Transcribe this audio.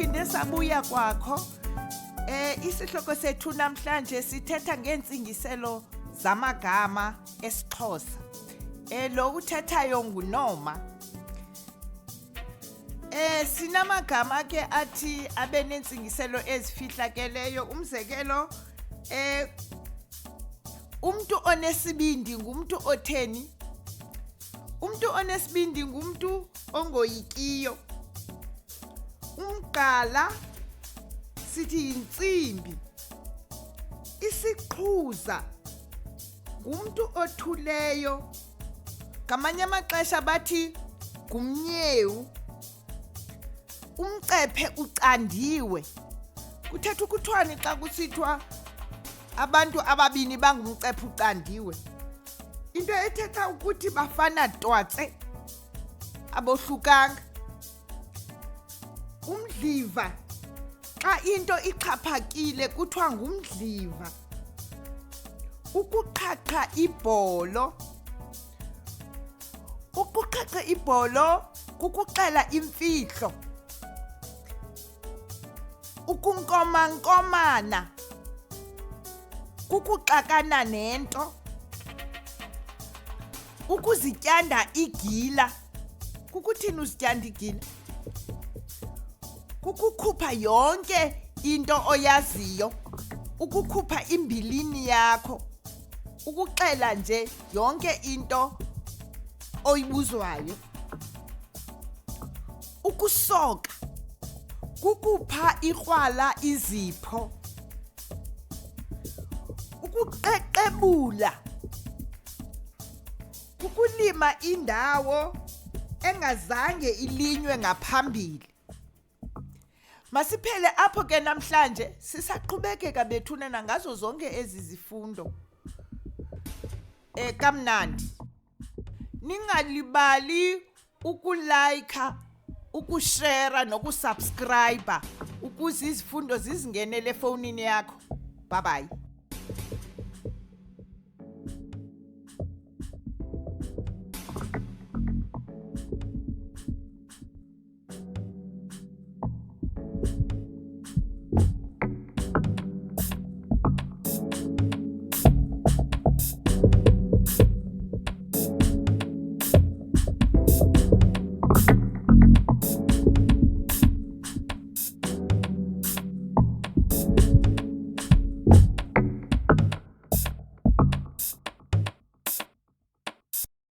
siphinde sabuya kwakho. Isihloko sethu namhlanje sithetha ngeentsingiselo zamagama esiXhosa. Lo uthethayo nguNoma. Sinamagama ke athi abe nentsingiselo ezifihlakeleyo. Umzekelo, umuntu onesibindi ngumuntu otheni? Umuntu onesibindi ngumuntu ongoyikiyo. Umqala sithi intsimbi. Isiqhuza ngumuntu othuleyo. Ngamanye amaxesha bathi ngumnyewu. Umcephe ucandiwe. Kuthetha ukuthwani xa kusithwa abantu ababini bangumcephe ucandiwe? Into ethetha ukuthi bafana twatse, abohlukanga. Umdliva, xa into ixhaphakile kuthiwa ngumdliva. Ukuqhaqha ibholo. Ukuqhaqha ibholo kukuxela imfihlo. Ukunkomankomana kukuxakana nento. Ukuzityanda igila. Kukuthini uzityanda igila? Kukukhupha yonke into oyaziyo. Ukukhupha imbilini yakho. Ukuxela nje yonke into oyibuzwayo. Ukusoka kukupha ikrwala izipho. Ukuqeqebula kukulima indawo engazange ilinywe ngaphambili. Masiphele apho ke namhlanje, sisaqhubekeka bethuna ngazo zonke ezi zifundo. Kamnandi. Ningalibali ukulike, ukushare nokusubscribe ukuze izifundo zizingenele efonini yakho. Bye bye.